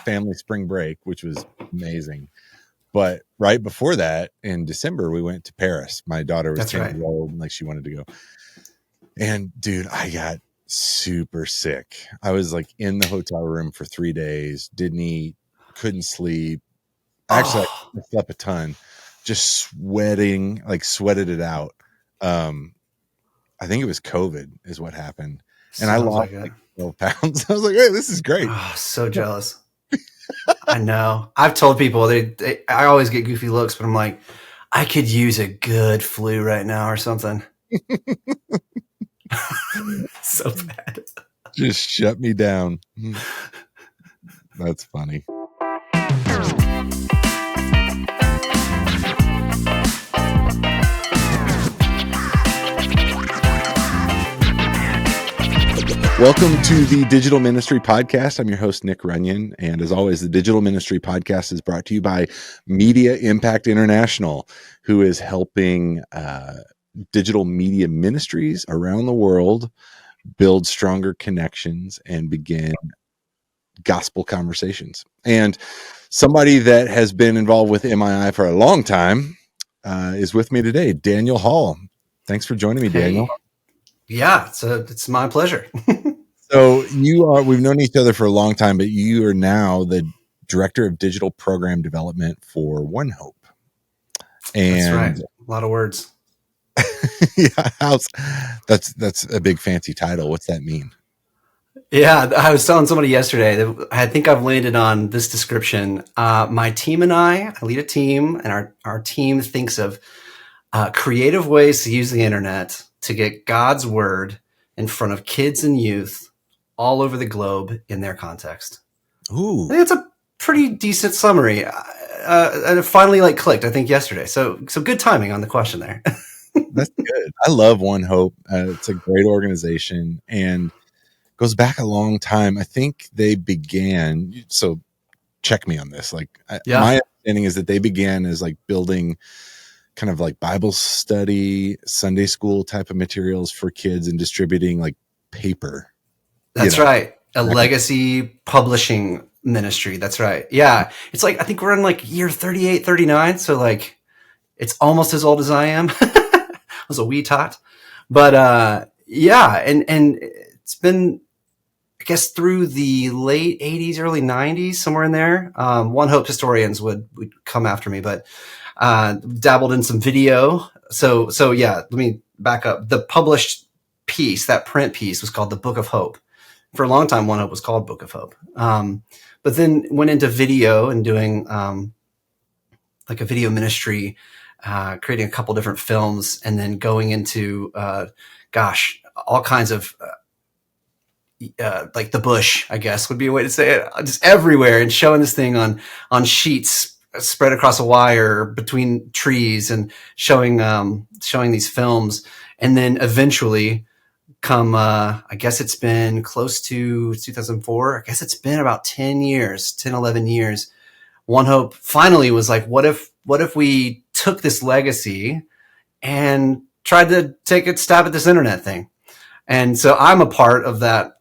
family spring break, which was amazing. But right before that, in December, we went to Paris. My daughter was 10 years old, like she wanted to go. And dude, I got super sick. I was like in the hotel room for 3 days, didn't eat, couldn't sleep. Actually, I slept a ton, just sweating, like sweated it out. I think it was COVID is what happened. And I lost like 12 pounds. I was like, hey, this is great. Oh, so jealous. I know. I've told people I always get goofy looks, but I'm like, I could use a good flu right now or something. So bad. Just shut me down. That's funny. Welcome to the Digital Ministry Podcast. I'm your host, Nick Runyon. And as always, the Digital Ministry Podcast is brought to you by Media Impact International, who is helping digital media ministries around the world build stronger connections and begin gospel conversations. And somebody that has been involved with MII for a long time is with me today, Daniel Hall. Thanks for joining me, Daniel. Yeah, it's my pleasure. So we've known each other for a long time, but you are now the Director of Digital Program Development for One Hope. And that's right. A lot of words. Yeah, that's a big fancy title. What's that mean? Yeah, I was telling somebody yesterday that I think I've landed on this description. My team and I lead a team, and our team thinks of creative ways to use the internet to get God's word in front of kids and youth all over the globe in their context. Ooh, I think it's a pretty decent summary. And it finally clicked, I think, yesterday. So good timing on the question there. That's good. I love One Hope. It's a great organization and goes back a long time. I think they began, so check me on this. My understanding is that they began as building kind of Bible study, Sunday school type of materials for kids and distributing paper. That's right. A legacy publishing ministry. That's right. Yeah. It's I think we're in year 38, 39. So it's almost as old as I am. I was a wee tot. But yeah. And it's been, I guess, through the late 80s, early 90s, somewhere in there. One Hope historians would come after me, but dabbled in some video. So yeah, let me back up. The published piece, that print piece, was called The Book of Hope. For a long time, One Hope was called Book of Hope. But then went into video and doing a video ministry, creating a couple different films, and then going into, all kinds of, the bush, I guess would be a way to say it, just everywhere, and showing this thing on sheets spread across a wire between trees, and showing these films. And then eventually come, I guess it's been close to 2004. I guess it's been about 10 years, 10, 11 years. One Hope finally was what if we took this legacy and tried to take a stab at this internet thing? And so I'm a part of that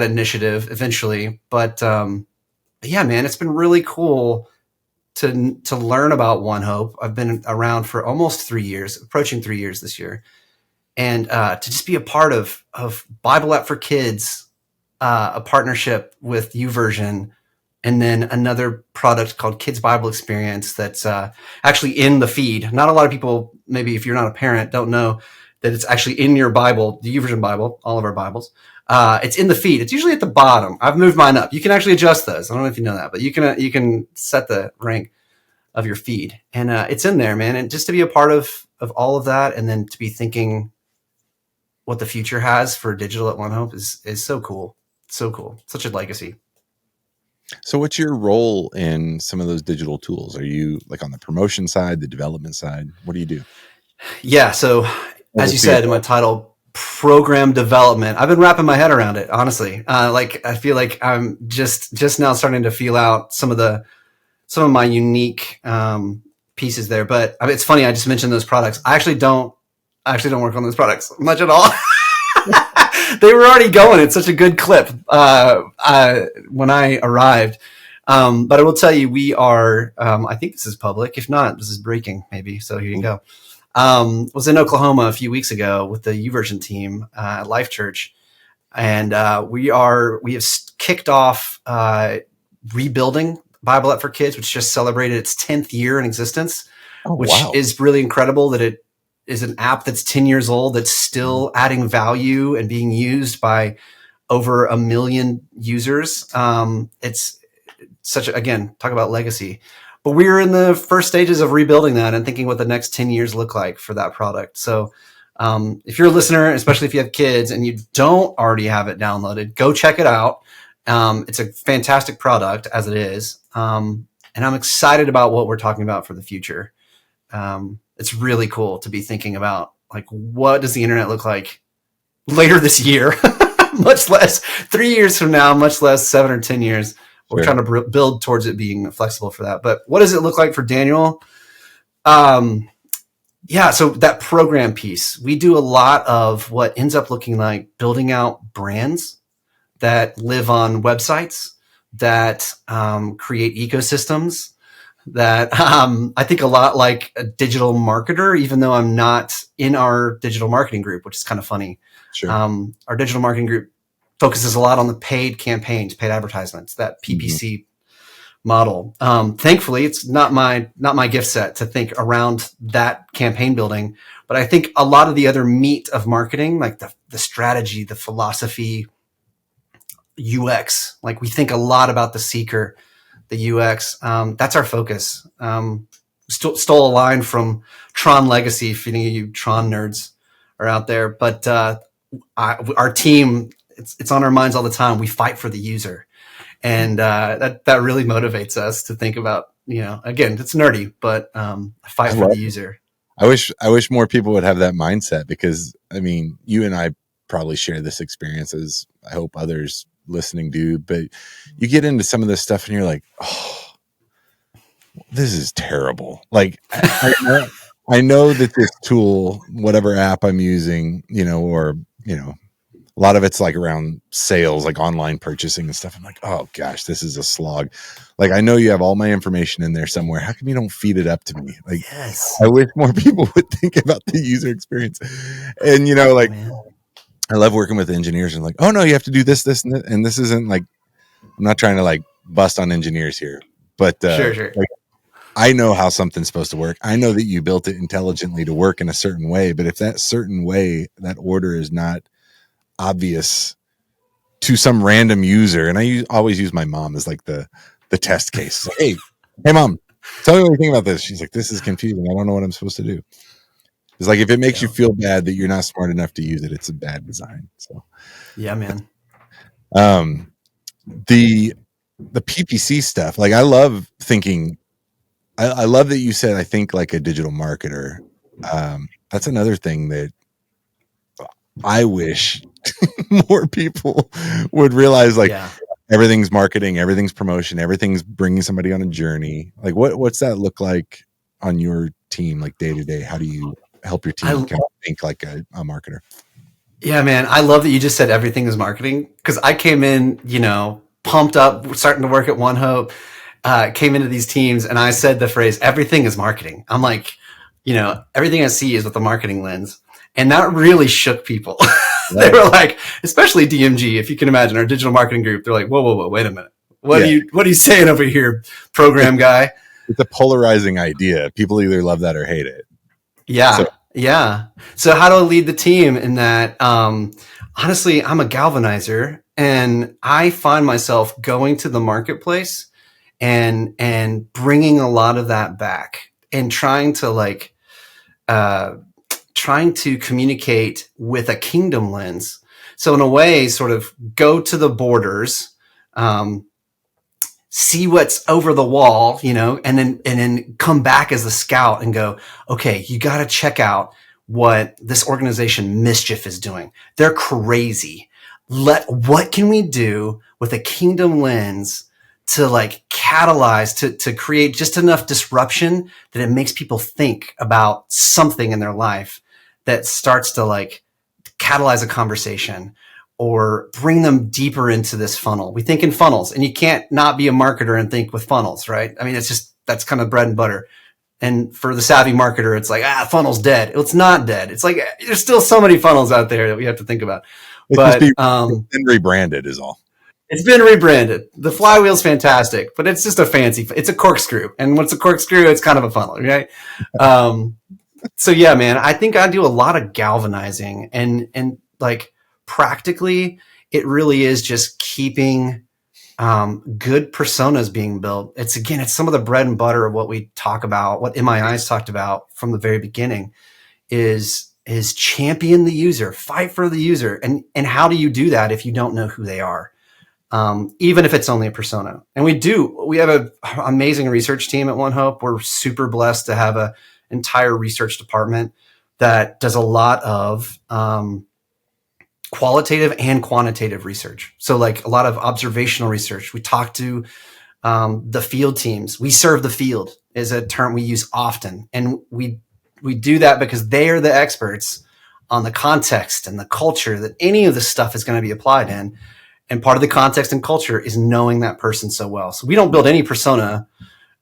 initiative eventually. But yeah, man, it's been really cool to learn about One Hope. I've been around for almost 3 years, approaching 3 years this year. And to just be a part of Bible App for Kids, a partnership with YouVersion, and then another product called Kids Bible Experience that's actually in the feed. Not a lot of people, maybe if you're not a parent, don't know that it's actually in your Bible, the YouVersion Bible, all of our Bibles. It's in the feed. It's usually at the bottom. I've moved mine up. You can actually adjust those. I don't know if you know that, but you can set the rank of your feed. And it's in there, man. And just to be a part of all of that, and then to be thinking what the future has for digital at One Hope is so cool. So cool. Such a legacy. So what's your role in some of those digital tools? Are you on the promotion side, the development side? What do you do? Yeah. So as you said in my title, program development, I've been wrapping my head around it, honestly. I feel like I'm just now starting to feel out some of my unique pieces there. But it's funny. I just mentioned those products. I actually don't work on those products much at all. They were already going. It's such a good clip. When I arrived, But I will tell you, we are, I think this is public. If not, this is breaking maybe. So here you go. Was in Oklahoma a few weeks ago with the YouVersion team at Life Church. And we have kicked off rebuilding Bible App for Kids, which just celebrated its 10th year in existence, which is really incredible that it is an app that's 10 years old that's still adding value and being used by over 1 million users. It's such again, talk about legacy. But we're in the first stages of rebuilding that and thinking what the next 10 years look like for that product. So if you're a listener, especially if you have kids and you don't already have it downloaded, go check it out. It's a fantastic product as it is. And I'm excited about what we're talking about for the future. It's really cool to be thinking about, like, what does the internet look like later this year? Much less 3 years from now, much less 7 or 10 years. We're trying to build towards it being flexible for that. But what does it look like for Daniel? Yeah, so that program piece, we do a lot of what ends up looking like building out brands that live on websites, that create ecosystems, that I think a lot like a digital marketer, even though I'm not in our digital marketing group, which is kind of funny. Sure. Our digital marketing group focuses a lot on the paid campaigns, paid advertisements, that PPC model. Thankfully, it's not my gift set to think around that campaign building, but I think a lot of the other meat of marketing, like the strategy, the philosophy, UX, like we think a lot about the seeker, the UX. That's our focus. Stole a line from Tron Legacy, if any of you Tron nerds are out there, but our team, it's on our minds all the time. We fight for the user. And that really motivates us to think about, again, it's nerdy, but fight for the user. I wish more people would have that mindset, because I mean, you and I probably share this experience, as I hope others listening do, but you get into some of this stuff and you're like, oh, this is terrible. Like I know that this tool, whatever app I'm using, or a lot of it's like around sales, like online purchasing and stuff. I'm like, oh gosh, this is a slog. Like, I know you have all my information in there somewhere. How come you don't feed it up to me? Like, yes. I wish more people would think about the user experience. And, like, I love working with engineers and like, oh no, you have to do this, and this isn't like, I'm not trying to like bust on engineers here, but sure. Like, I know how something's supposed to work. I know that you built it intelligently to work in a certain way, but if that certain way, that order is not obvious to some random user, and I always use my mom as like the test case. Like, hey mom, tell me what you think about this. She's like, this is confusing. I don't know what I'm supposed to do. It's like, if it makes you feel bad that you're not smart enough to use it, it's a bad design. So yeah, man. The PPC stuff, like, I love thinking. I love that you said, I think like a digital marketer. That's another thing that I wish more people would realize, like, everything's marketing, everything's promotion, everything's bringing somebody on a journey. Like, what's that look like on your team, like day to day? How do you help your team kind of think like a marketer? Yeah, man. I love that you just said everything is marketing, because I came in, pumped up, starting to work at One Hope, came into these teams and I said the phrase, everything is marketing. I'm like, everything I see is with the marketing lens. And that really shook people. They were like, especially DMG, if you can imagine, our digital marketing group, they're like, whoa, wait a minute. What are you saying over here, program guy? It's a polarizing idea. People either love that or hate it. Yeah. Yeah. So how do I lead the team in that? Honestly, I'm a galvanizer, and I find myself going to the marketplace and bringing a lot of that back and trying to communicate with a kingdom lens. So in a way, sort of go to the borders, see what's over the wall, and then come back as the scout and go, okay, you got to check out what this organization Mischief is doing. They're crazy. What can we do with a kingdom lens to like catalyze, to create just enough disruption that it makes people think about something in their life that starts to like catalyze a conversation? or bring them deeper into this funnel. We think in funnels, and you can't not be a marketer and think with funnels, right? I mean, that's kind of bread and butter. And for the savvy marketer, it's like, funnel's dead. It's not dead. It's like, there's still so many funnels out there that we have to think about. But it's been rebranded is all. It's been rebranded. The flywheel's fantastic, but it's just it's a corkscrew. And what's a corkscrew? It's kind of a funnel, right? So yeah, man, I think I do a lot of galvanizing, and like practically it really is just keeping good personas being built. It's some of the bread and butter of what we talk about, what MII's talked about from the very beginning is champion the user, fight for the user. And how do you do that if you don't know who they are? Even if it's only a persona. And we have an amazing research team at One Hope. We're super blessed to have an entire research department that does a lot of qualitative and quantitative research. So like a lot of observational research. We talk to the field teams. We serve the field is a term we use often. And we do that because they are the experts on the context and the culture that any of this stuff is going to be applied in. And part of the context and culture is knowing that person so well. So we don't build any persona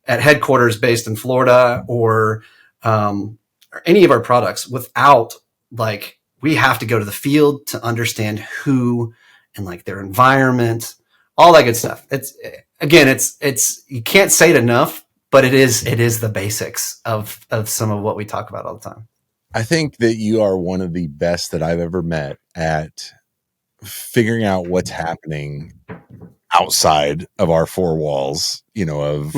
at headquarters based in Florida or any of our products without we have to go to the field to understand who and like their environment, all that good stuff. It's you can't say it enough, but it is the basics of some of what we talk about all the time. I think that you are one of the best that I've ever met at figuring out what's happening outside of our four walls, of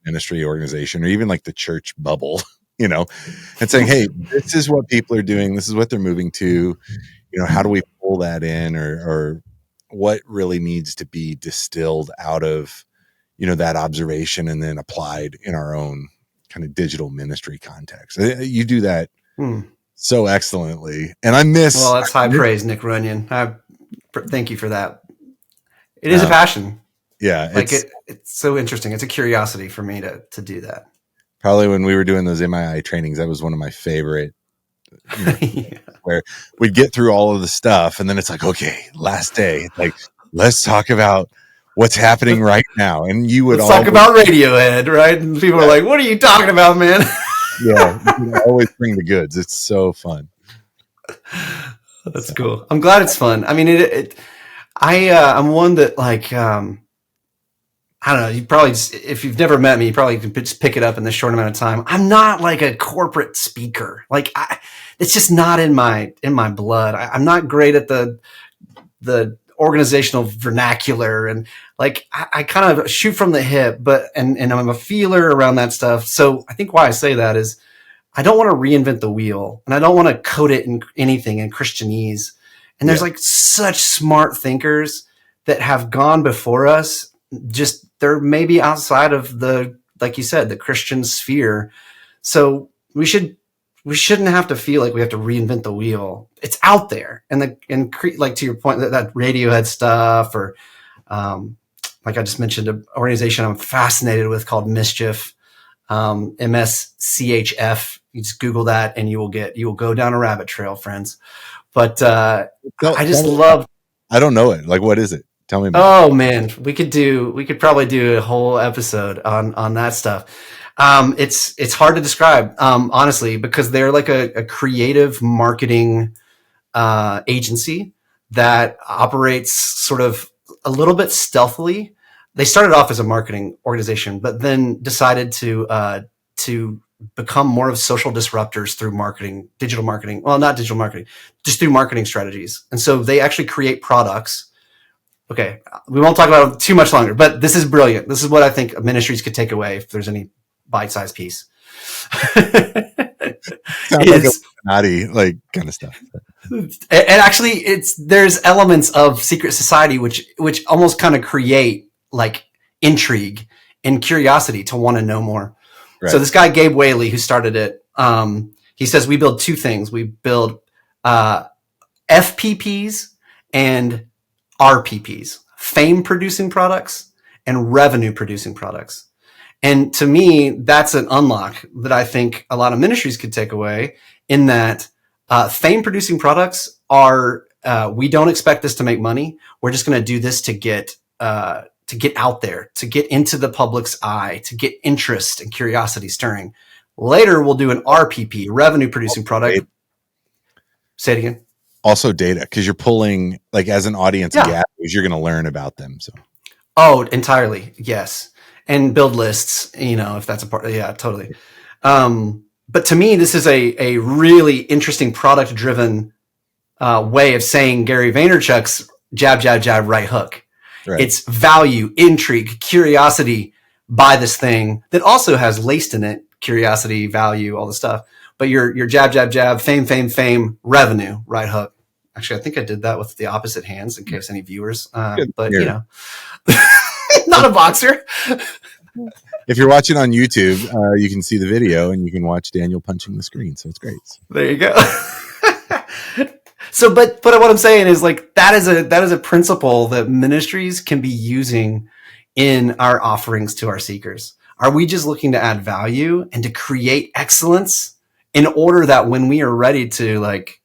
ministry, organization, or even like the church bubble, and saying, hey, this is what people are doing. This is what they're moving to, how do we pull that in or what really needs to be distilled out of, that observation and then applied in our own kind of digital ministry context. You do that so excellently. And well, that's high praise, Nick Runyon. Thank you for that. It is a passion. Yeah. It's so interesting. It's a curiosity for me to do that. Probably when we were doing those MII trainings, that was one of my favorite, yeah. Where we'd get through all of the stuff. And then it's like, okay, last day, let's talk about what's happening right now. And you would talk about Radiohead, right? And people are like, what are you talking about, man? Yeah. You always bring the goods. It's so fun. That's cool. I'm glad it's fun. I mean, I'm one that I don't know. You probably if you've never met me, you probably can just pick it up in this short amount of time. I'm not like a corporate speaker. It's just not in my blood. I'm not great at the organizational vernacular, and I kind of shoot from the hip, and I'm a feeler around that stuff. So I think why I say that is I don't want to reinvent the wheel, and I don't want to code it in anything in Christianese. And there's such smart thinkers that have gone before us. Just they're maybe outside of like you said, the Christian sphere. So we shouldn't have to feel like we have to reinvent the wheel. It's out there, and to your point, that Radiohead stuff, or like I just mentioned, an organization I'm fascinated with called Mischief, MSCHF. You just Google that, and you will go down a rabbit trail, friends. But I don't know it. What is it? Tell me about it. Oh man, we could probably do a whole episode on that stuff. It's hard to describe, honestly, because they're like a creative marketing agency that operates sort of a little bit stealthily. They started off as a marketing organization, but then decided to become more of social disruptors through marketing, digital marketing. Well, not digital marketing, just through marketing strategies. And so they actually create products. Okay, we won't talk about it too much longer, but this is brilliant. This is what I think ministries could take away if there's any bite-sized piece. Sounds like kind of stuff. And actually, there's elements of secret society which almost kind of create intrigue and curiosity to want to know more. Right. So this guy Gabe Whaley, who started it, he says we build two things. We build FPPs and RPPs, fame-producing products and revenue-producing products. And to me, that's an unlock that I think a lot of ministries could take away, in that fame-producing products are we don't expect this to make money. We're just going to do this to get out there, to get into the public's eye, to get interest and curiosity stirring. Later, we'll do an RPP, revenue producing product. Say it again. Also data, because you're pulling, like, as an audience gathers, you're going to learn about them. So. Oh, entirely. Yes. And build lists, if that's a part. Yeah, totally. But to me, this is a really interesting product driven way of saying Gary Vaynerchuk's jab, jab, jab, right hook. Right. It's value, intrigue, curiosity, buy this thing that also has laced in it curiosity, value, all the stuff. But your jab, jab, jab, fame, fame, fame, revenue, right hook. Actually, I think I did that with the opposite hands in case any viewers, but not a boxer. If you're watching on YouTube, you can see the video and you can watch Daniel punching the screen. So it's great. There you go. So, but what I'm saying is, like, that is a principle that ministries can be using in our offerings to our seekers. Are we just looking to add value and to create excellence in order that when we are ready to, like,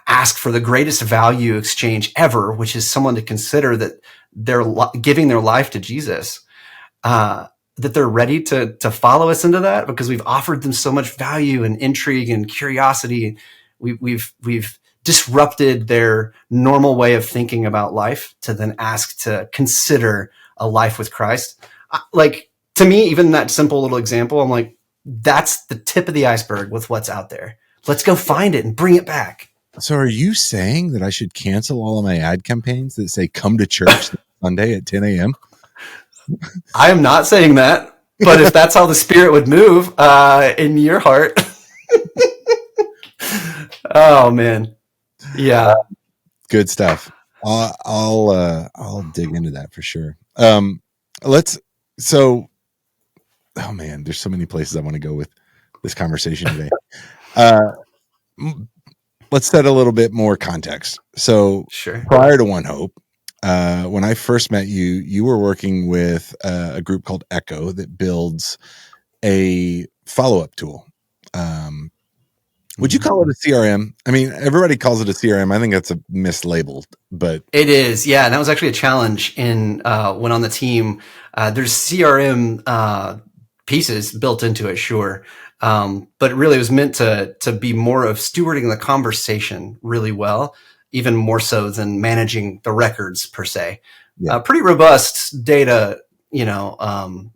ask for the greatest value exchange ever, which is someone to consider that they're giving their life to Jesus, that they're ready to follow us into that because we've offered them so much value and intrigue and curiosity. We've disrupted their normal way of thinking about life to then ask to consider a life with Christ. Like, to me, even that simple little example, I'm like, that's the tip of the iceberg with what's out there. Let's go find it and bring it back. So are you saying that I should cancel all of my ad campaigns that say come to church Sunday at 10 a.m.? I am not saying that, but if that's how the Spirit would move in your heart. Oh, man. Yeah. Good stuff. I'll dig into that for sure. Oh man, there's so many places I want to go with this conversation today. Let's set a little bit more context. So sure. Prior to One Hope, when I first met you, you were working with a group called Echo that builds a follow-up tool. Would you call it a CRM? I mean, everybody calls it a CRM. I think that's a mislabeled, but it is. Yeah. And that was actually a challenge when on the team, there's CRM pieces built into it. Sure. But really it was meant to be more of stewarding the conversation really well, even more so than managing the records per se. Yeah. Pretty robust data,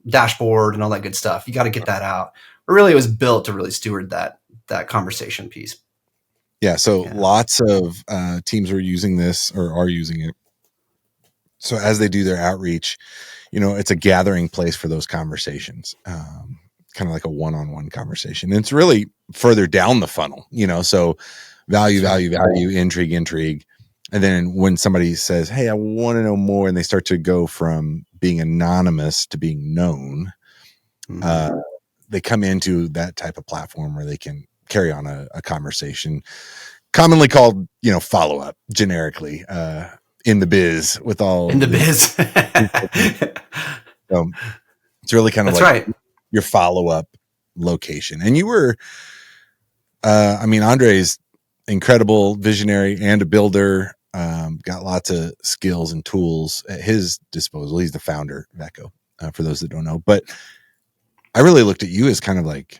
dashboard and all that good stuff. You got to get that out. But really it was built to really steward that conversation piece. Yeah. So lots of teams are using this or are using it. So as they do their outreach, it's a gathering place for those conversations, kind of like a one-on-one conversation. And it's really further down the funnel, so value, intrigue. And then when somebody says, hey, I want to know more, and they start to go from being anonymous to being known, they come into that type of platform where they can carry on a conversation, commonly called, follow-up generically, in the biz with all in the biz. So it's really kind of that's like right. Your follow-up location. And you were, Andre's incredible visionary and a builder, got lots of skills and tools at his disposal. He's the founder of Echo, for those that don't know. But I really looked at you as kind of like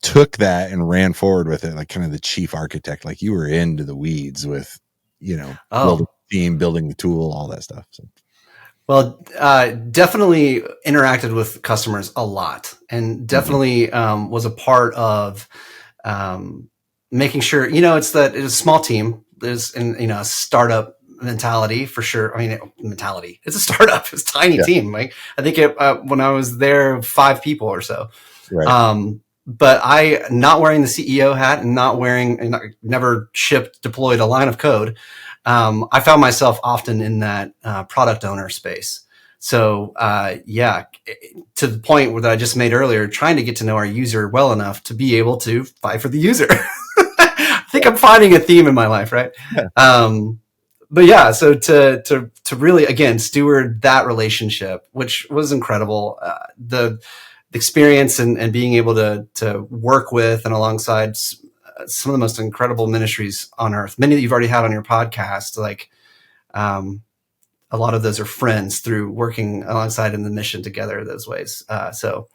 took that and ran forward with it, like kind of the chief architect. Like you were into the weeds with, building the team, building the tool, all that stuff. So. Well, definitely interacted with customers a lot, and definitely was a part of making sure. It's a small team. There's a startup mentality for sure. Mentality. It's a startup. It's a tiny team. Like I think when I was there, 5 people or so. Right. But I, not wearing the CEO hat and never deployed a line of code. I found myself often in that product owner space. So to the point that I just made earlier, trying to get to know our user well enough to be able to fight for the user. I think I'm finding a theme in my life, right? Yeah. But yeah, so to really, again, steward that relationship, which was incredible. The experience and being able to work with and alongside some of the most incredible ministries on earth. Many that you've already had on your podcast, like a lot of those are friends through working alongside in the mission together those ways. So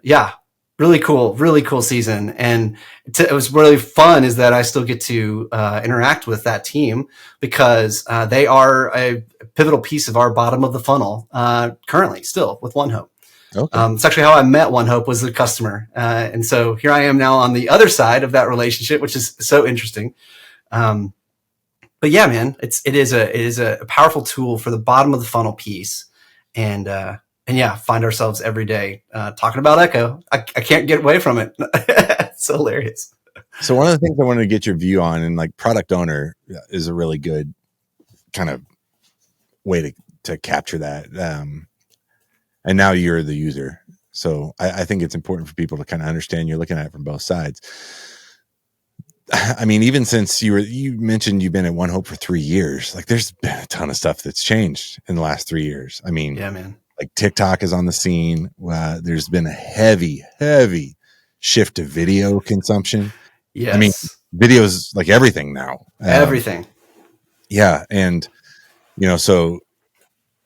yeah, really cool season. And it was really fun is that I still get to interact with that team because they are a pivotal piece of our bottom of the funnel currently still with One Hope. Okay. It's actually how I met One Hope, was a customer. And so here I am now on the other side of that relationship, which is so interesting. But yeah, man, it is a powerful tool for the bottom of the funnel piece. And yeah, find ourselves every day talking about Echo. I can't get away from it. It's hilarious. So one of the things I wanted to get your view on, and like product owner is a really good kind of way to capture that. And now you're the user. So I think it's important for people to kind of understand you're looking at it from both sides. I mean, even since you mentioned you've been at One Hope for 3 years, like there's been a ton of stuff that's changed in the last 3 years. I mean, yeah, man. Like TikTok is on the scene. There's been a heavy shift to video consumption. Yes. I mean, video's like everything now. Everything. Yeah. And, so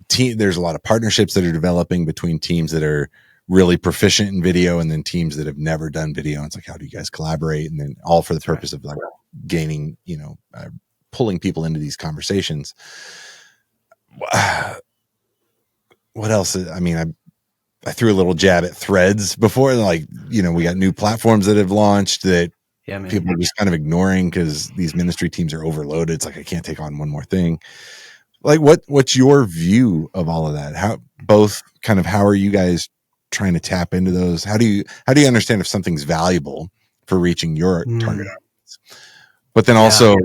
there's a lot of partnerships that are developing between teams that are really proficient in video and then teams that have never done video. And it's like, how do you guys collaborate? And then all for the purpose of like gaining, pulling people into these conversations. What else? I mean, I threw a little jab at Threads before, like, we got new platforms that have launched that people are just kind of ignoring because these ministry teams are overloaded. It's like, I can't take on one more thing. Like what's your view of all of that? How are you guys trying to tap into those? How do you understand if something's valuable for reaching your target audience? But then also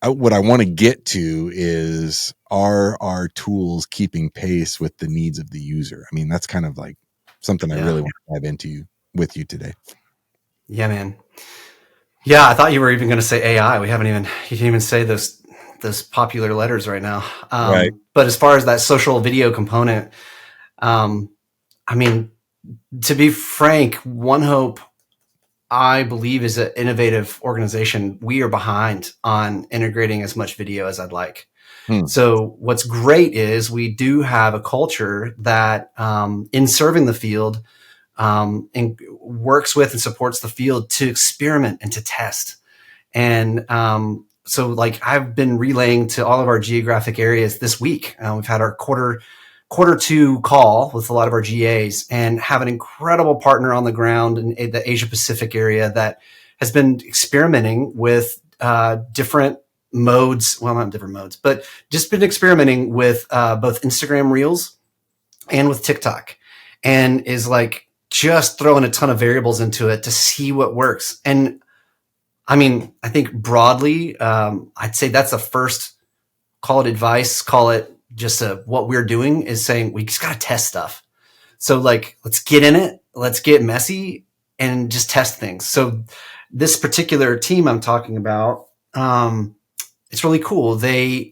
what I want to get to is, are our tools keeping pace with the needs of the user? I mean, that's kind of like something I really want to dive into with you today. Yeah, man. Yeah, I thought you were even going to say AI. You didn't even say those popular letters right now. Right. But as far as that social video component, I mean, to be frank, One Hope, I believe, is an innovative organization. We are behind on integrating as much video as I'd like. So what's great is we do have a culture that in serving the field and works with and supports the field to experiment and to test. And so like I've been relaying to all of our geographic areas this week. We've had our quarter 2 call with a lot of our GAs and have an incredible partner on the ground in the Asia Pacific area that has been experimenting with different modes. Well, not different modes, but just been experimenting with both Instagram Reels and with TikTok, and is like just throwing a ton of variables into it to see what works. And I mean, I think broadly, I'd say that's the first, call it advice, call it just what we're doing, is saying we just got to test stuff. So like, let's get in it, let's get messy and just test things. So this particular team I'm talking about, it's really cool. They're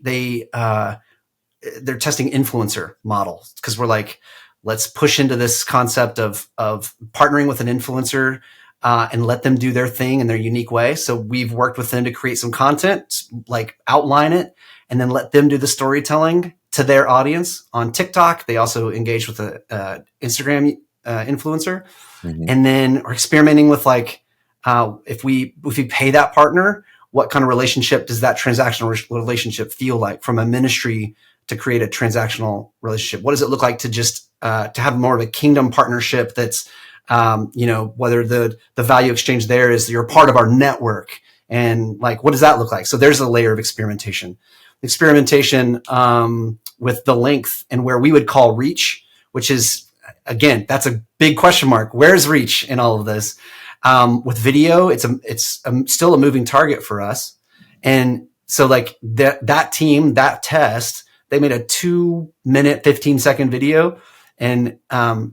testing influencer models because we're like, let's push into this concept of partnering with an influencer and let them do their thing in their unique way. So we've worked with them to create some content, like outline it, and then let them do the storytelling to their audience on TikTok. They also engage with a Instagram influencer, and then are experimenting with like, if we pay that partner, what kind of relationship does that transactional relationship feel like from a ministry to create a transactional relationship? What does it look like to just to have more of a kingdom partnership that's whether the value exchange there is you're part of our network, and like, what does that look like? So there's a layer of experimentation with the length and where we would call reach, which is, again, that's a big question mark. Where's reach in all of this? With video, it's still a moving target for us. And so like that team, that test, they made a 2-minute, 15-second video, and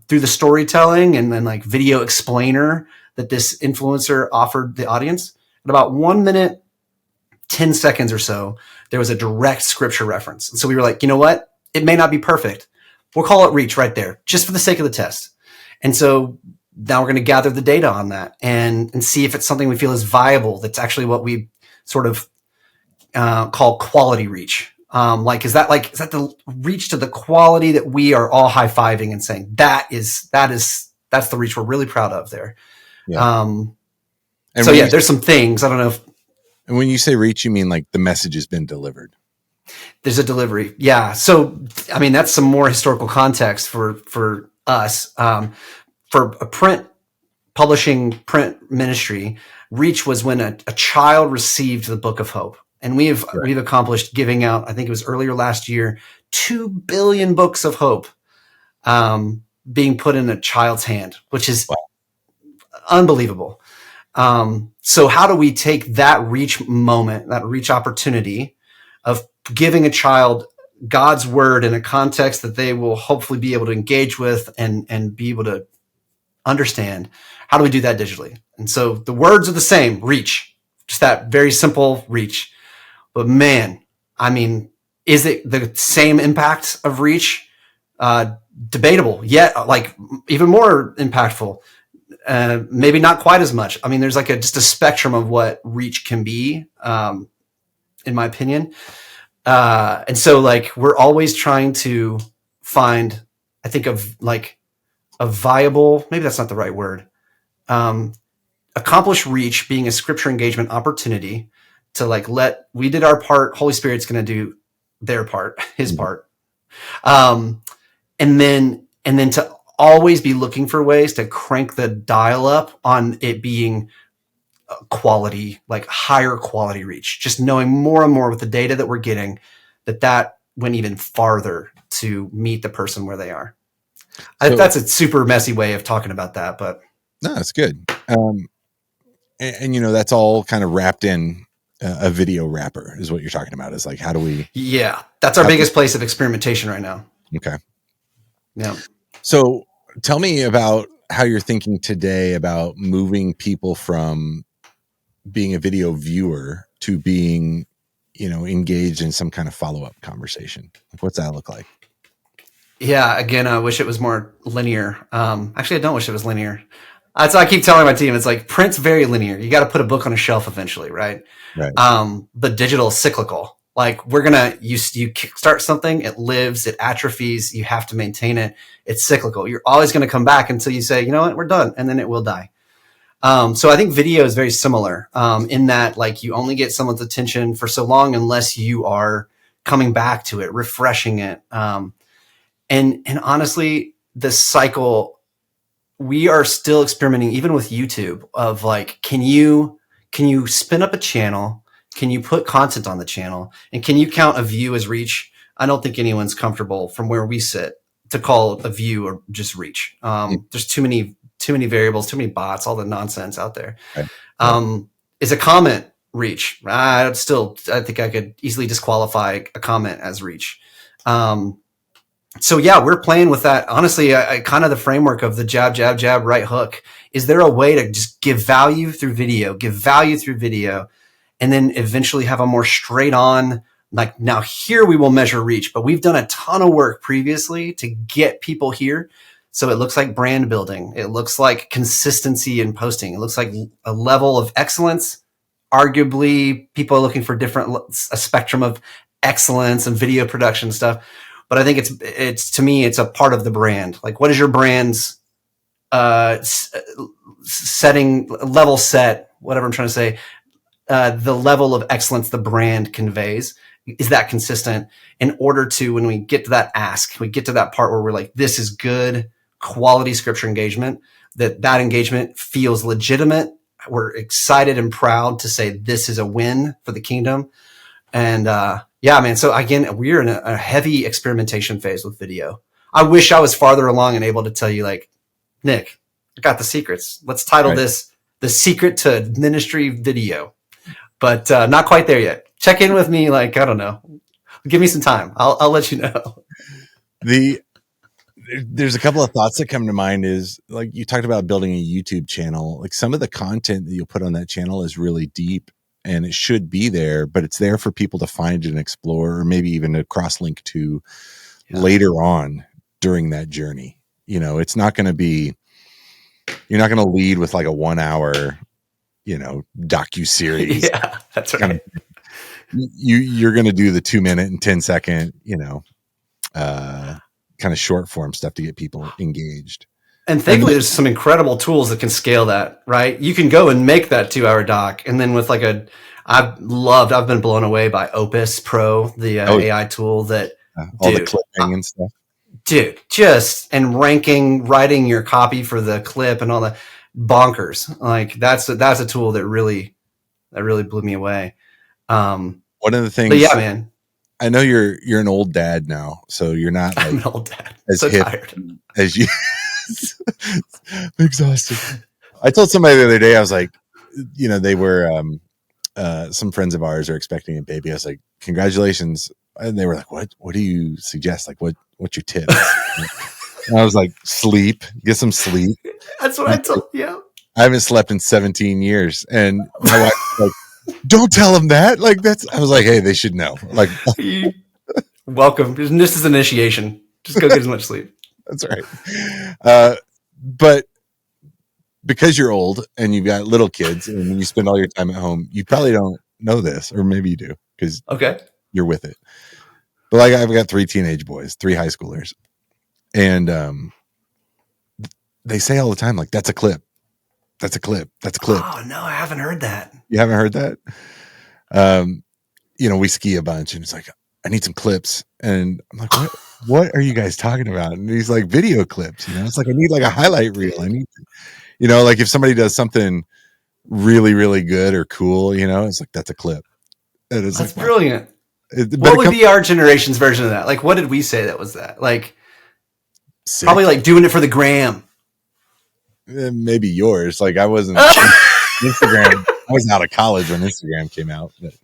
through the storytelling and then like video explainer that this influencer offered the audience, at about 1 minute, 10 seconds or so, there was a direct scripture reference. And so we were like, you know what? It may not be perfect. We'll call it reach right there, just for the sake of the test. And so now we're going to gather the data on that and see if it's something we feel is viable. That's actually what we sort of call quality reach. Is that the reach to the quality that we are all high-fiving and saying that's the reach we're really proud of there. Yeah. There's some things, I don't know if. And when you say reach, you mean like the message has been delivered. There's a delivery. Yeah. So, I mean, that's some more historical context for us. For a publishing print ministry, reach was when a child received the Book of Hope. And we've accomplished giving out, I think it was earlier last year, 2 billion books of hope being put in a child's hand, which is unbelievable. So how do we take that reach moment, that reach opportunity of giving a child God's word in a context that they will hopefully be able to engage with and be able to understand? How do we do that digitally? And so the words are the same, reach, just that very simple reach. But man, I mean, is it the same impact of reach? Debatable, yet like even more impactful. Maybe not quite as much. I mean, there's like just a spectrum of what reach can be, in my opinion. And so like we're always trying to find, I think, of like a viable, maybe that's not the right word, accomplish reach being a scripture engagement opportunity to like we did our part, Holy Spirit's going to do their part, his part. And then to always be looking for ways to crank the dial up on it being quality, like higher quality reach, just knowing more and more with the data that we're getting that went even farther to meet the person where they are. So, that's a super messy way of talking about that, but no, that's good. And you know, that's all kind of wrapped in a video wrapper is what you're talking about, is like, how do we? Yeah. That's our biggest place of experimentation right now. Okay. Yeah. So tell me about how you're thinking today about moving people from being a video viewer to being, you know, engaged in some kind of follow-up conversation. Like, what's that look like? Yeah. Again, I wish it was more linear. Actually, I don't wish it was linear. That's what I keep telling my team. It's like print's very linear. You got to put a book on a shelf eventually, right? Right. But digital is cyclical. Like you start something, it lives, it atrophies. You have to maintain it. It's cyclical. You're always going to come back until you say, you know what, we're done, and then it will die. So I think video is very similar in that like you only get someone's attention for so long unless you are coming back to it, refreshing it. And honestly, the cycle, we are still experimenting even with YouTube of like, can you spin up a channel? Can you put content on the channel? And can you count a view as reach? I don't think anyone's comfortable from where we sit to call a view or just reach. There's too many variables, too many bots, all the nonsense out there. Right. Is a comment reach? I think I could easily disqualify a comment as reach. So yeah, we're playing with that. Honestly, I kind of the framework of the jab, jab, jab, right hook. Is there a way to just give value through video, and then eventually have a more straight on, like, now here we will measure reach, but we've done a ton of work previously to get people here. So it looks like brand building. It looks like consistency in posting. It looks like a level of excellence. Arguably, people are looking for a spectrum of excellence and video production stuff. But I think it's to me, it's a part of the brand. Like, what is your brand's setting, level set, whatever I'm trying to say, the level of excellence the brand conveys? Is that consistent in order to, when we get to that ask, we get to that part where we're like, this is good quality scripture engagement, that engagement feels legitimate. We're excited and proud to say this is a win for the kingdom. And, yeah, man. So again, we're in a heavy experimentation phase with video. I wish I was farther along and able to tell you, like, Nick, I got the secrets. Let's title this The Secret to Ministry Video. But not quite there yet. Check in with me, like, I don't know. Give me some time. I'll let you know. There's a couple of thoughts that come to mind is, like, you talked about building a YouTube channel. Like, some of the content that you'll put on that channel is really deep. And it should be there, but it's there for people to find and explore, or maybe even to cross-link to later on during that journey. You know, it's not going to be You're not going to lead with like a 1 hour, docu-series. Yeah, that's right. You're going to do the 2 minute and 10-second, kind of short form stuff to get people engaged. And thankfully, there's some incredible tools that can scale that, right? You can go and make that 2 hour doc. And then with I've been blown away by Opus Pro, the AI tool that all the clipping and stuff. Dude, and writing your copy for the clip and all that bonkers. Like that's a tool that really blew me away. One of the things, but yeah, man, I know you're an old dad now, so you're not like I'm an old dad. as so hip tired as you. I'm exhausted. I told somebody the other day, I was like, they were some friends of ours are expecting a baby. I was like, congratulations. And they were like, what do you suggest? Like, what's your tip? And I was like, sleep, get some sleep. That's what I told you. I haven't slept in 17 years. And my wife was like, don't tell them that. Like, I was like, hey, they should know. Like, welcome. This is initiation. Just go get as much sleep. That's right. But because you're old and you've got little kids and you spend all your time at home, you probably don't know this, or maybe you do because you're with it. But like, I've got 3 teenage boys, 3 high schoolers, and they say all the time, like, that's a clip. That's a clip. That's a clip. Oh no, I haven't heard that. You haven't heard that? We ski a bunch and it's like, I need some clips. And I'm like, what are you guys talking about? And he's like, video clips, it's like, I need like a highlight reel. I need, like if somebody does something really, really good or cool, it's like, that's a clip. And it's that's like, brilliant. What would be our generation's version of that? Like, what did we say that was that? Like, sick. Probably like doing it for the gram. Maybe yours. Like, I wasn't Instagram. I was out of college when Instagram came out. But,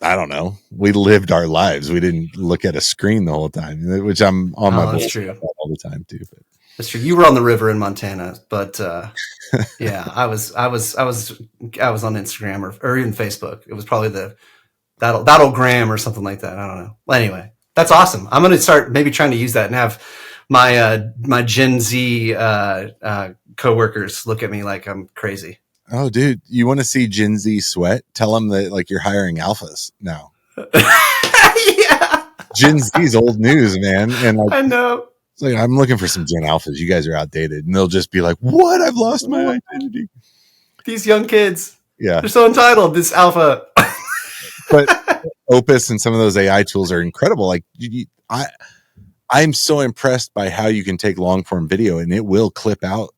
I don't know. We lived our lives. We didn't look at a screen the whole time, which I'm on my bullshit all the time too. But. That's true. You were on the river in Montana, but yeah, I was on Instagram or even Facebook. It was probably that'll gram or something like that. I don't know. Well, anyway, that's awesome. I'm going to start maybe trying to use that and have my Gen Z coworkers look at me like I'm crazy. Oh, dude, you want to see Gen Z sweat? Tell them that like you're hiring alphas now. Yeah, Gen Z's old news, man. And like, I know. It's like, I'm looking for some Gen Alphas. You guys are outdated. And they'll just be like, what? I've lost my identity. These young kids. Yeah. They're so entitled. This alpha. But Opus and some of those AI tools are incredible. Like, I'm so impressed by how you can take long form video and it will clip out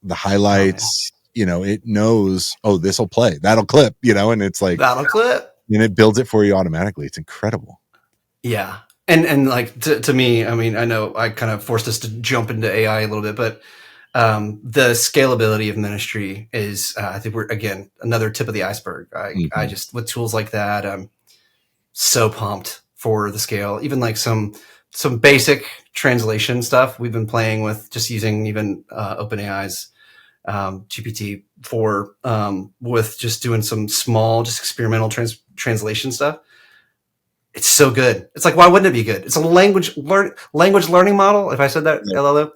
the highlights. It knows, this will play. That'll clip, and it's like. That'll clip. And it builds it for you automatically. It's incredible. Yeah. And like to me, I mean, I know I kind of forced us to jump into AI a little bit, but the scalability of ministry is, I think we're, again, another tip of the iceberg. I just, with tools like that, I'm so pumped for the scale. Even like some basic translation stuff we've been playing with, just using even OpenAI's GPT for with just doing some small, just experimental translation stuff. It's so good. It's like, why wouldn't it be good? It's a language learning model. If I said that, LLM.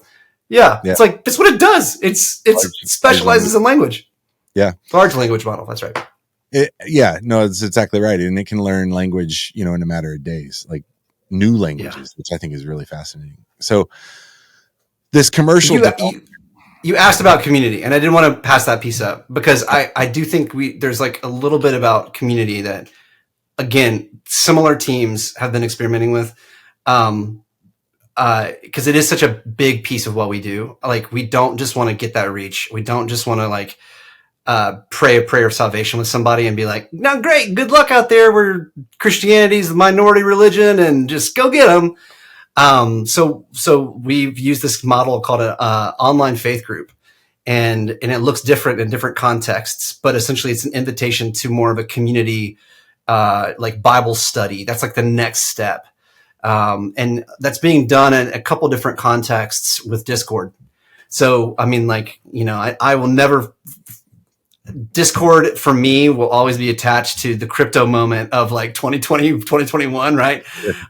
Yeah. It's like, that's what it does. It specializes in language. Yeah. Large language model. That's right. It's exactly right. And it can learn language, in a matter of days, like new languages, which I think is really fascinating. So this commercial. You asked about community, and I didn't want to pass that piece up because I do think there's like a little bit about community that, again, similar teams have been experimenting with, because it is such a big piece of what we do. Like, we don't just want to get that reach. We don't just want to like pray a prayer of salvation with somebody and be like, no, great, good luck out there. Where Christianity's the minority religion, and just go get them. So we've used this model called an online faith group, and it looks different in different contexts, but essentially it's an invitation to more of a community, like Bible study. That's like the next step. And that's being done in a couple different contexts with Discord. So, I mean, like, I will never, Discord for me will always be attached to the crypto moment of like 2020, 2021, right?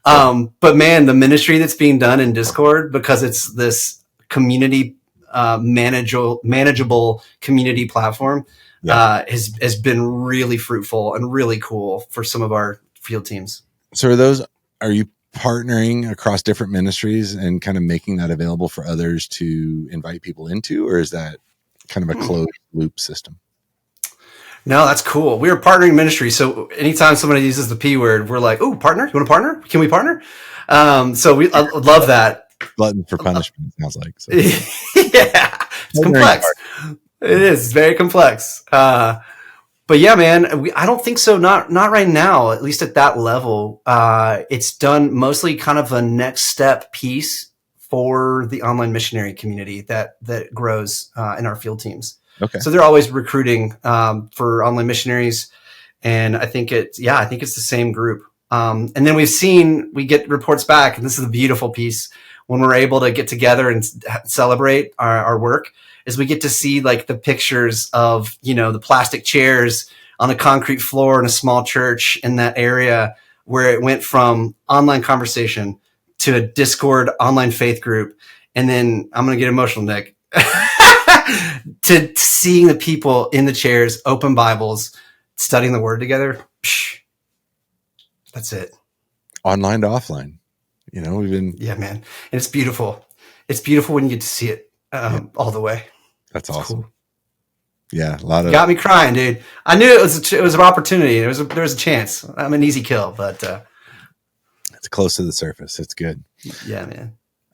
But man, the ministry that's being done in Discord, because it's this community manageable community platform has been really fruitful and really cool for some of our field teams. So are you partnering across different ministries and kind of making that available for others to invite people into, or is that kind of a closed loop system? No, that's cool. We are partnering ministry. So anytime somebody uses the P word, we're like, "Oh, partner! You want to partner? Can we partner?" So I love that. Glutton for punishment, it sounds like. So. Yeah, it's complex. It is very complex. But yeah, man, I don't think so. Not right now, at least at that level. It's done mostly kind of a next step piece for the online missionary community that grows in our field teams. Okay. So they're always recruiting for online missionaries, and I think it's the same group. And then we get reports back, and this is a beautiful piece when we're able to get together and celebrate our work. Is we get to see like the pictures of, the plastic chairs on a concrete floor in a small church in that area where it went from online conversation to a Discord online faith group. And then I'm going to get emotional, Nick, to seeing the people in the chairs, open Bibles, studying the word together. That's it. Online to offline, we've been. Yeah, man. And it's beautiful. It's beautiful when you get to see it all the way. That's awesome. Cool. Yeah, a lot of got me crying, dude. I knew it was an opportunity. There was a chance. I'm an easy kill, but it's close to the surface. It's good. Yeah,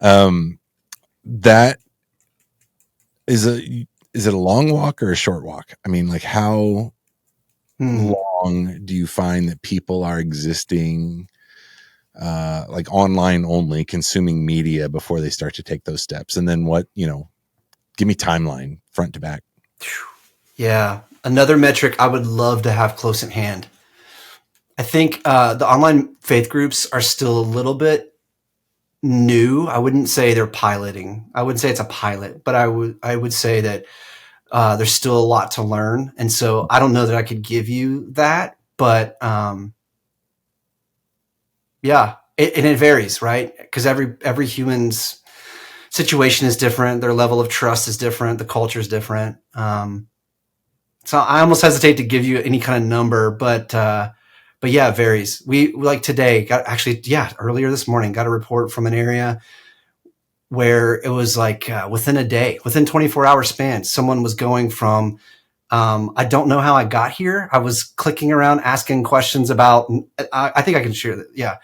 man. That is it a long walk or a short walk? I mean, like how long do you find that people are existing like online only, consuming media before they start to take those steps? And then what, give me timeline front to back. Yeah. Another metric I would love to have close at hand. I think the online faith groups are still a little bit new. I wouldn't say they're piloting. I wouldn't say it's a pilot, but I would say that there's still a lot to learn. And so I don't know that I could give you that, but yeah, it varies, right? Because every human's situation is different. Their level of trust is different. The culture is different. So I almost hesitate to give you any kind of number, but yeah, it varies. We like today earlier this morning, got a report from an area where it was like within 24 hour span, someone was going from, I don't know how I got here. I was clicking around, asking questions about, I think I can share that. Yeah.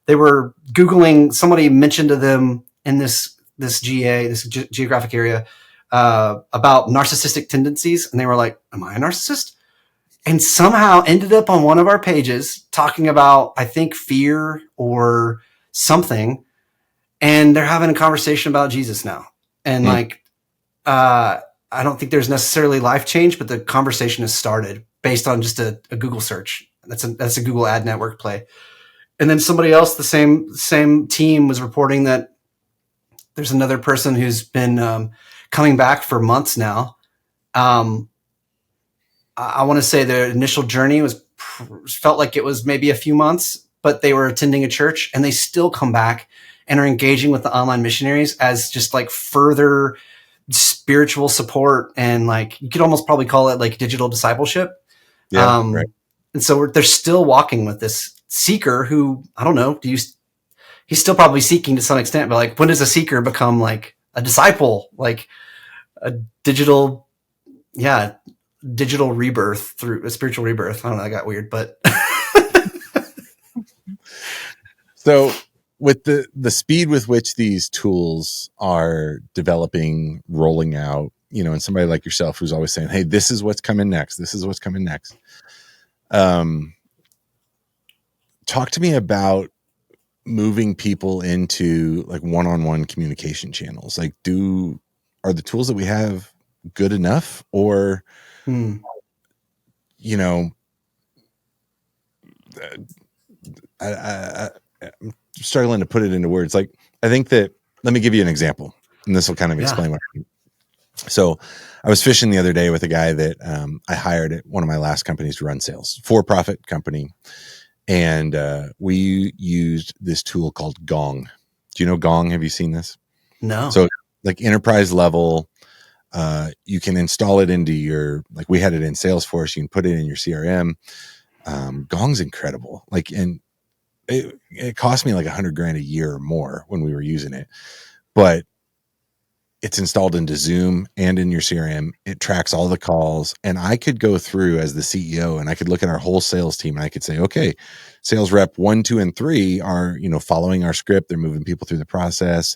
They were Googling, somebody mentioned to them in this geographic area, about narcissistic tendencies. And they were like, am I a narcissist? And somehow ended up on one of our pages talking about, I think, fear or something. And they're having a conversation about Jesus now. And I don't think there's necessarily life change, but the conversation has started based on just a Google search. That's a Google ad network play. And then somebody else, the same team, was reporting that there's another person who's been coming back for months now. I want to say their initial journey felt like it was maybe a few months, but they were attending a church and they still come back and are engaging with the online missionaries as just like further spiritual support. And like, you could almost probably call it like digital discipleship. Yeah, right. And so they're still walking with this seeker who, I don't know, he's still probably seeking to some extent, but like, when does a seeker become like a disciple, like a digital rebirth through a spiritual rebirth? I don't know. That got weird, but so with the speed with which these tools are developing, rolling out, and somebody like yourself who's always saying, hey, this is what's coming next. This is what's coming next. Talk to me about moving people into like one-on-one communication channels. Like, are the tools that we have good enough, or, I'm struggling to put it into words. Like, I think that, let me give you an example, and this will kind of explain what I mean. So I was fishing the other day with a guy that I hired at one of my last companies to run sales, for-profit company. And we used this tool called Gong. Do you know Gong? Have you seen this? No. So like enterprise level, You can install it into your, like we had it in Salesforce. You can put it in your CRM. Gong's incredible. Like, and it cost me like $100,000 a year or more when we were using it, but it's installed into Zoom and in your CRM. It tracks all the calls, and I could go through as the CEO and I could look at our whole sales team and I could say, okay, sales rep 1, 2, and 3 are, following our script. They're moving people through the process.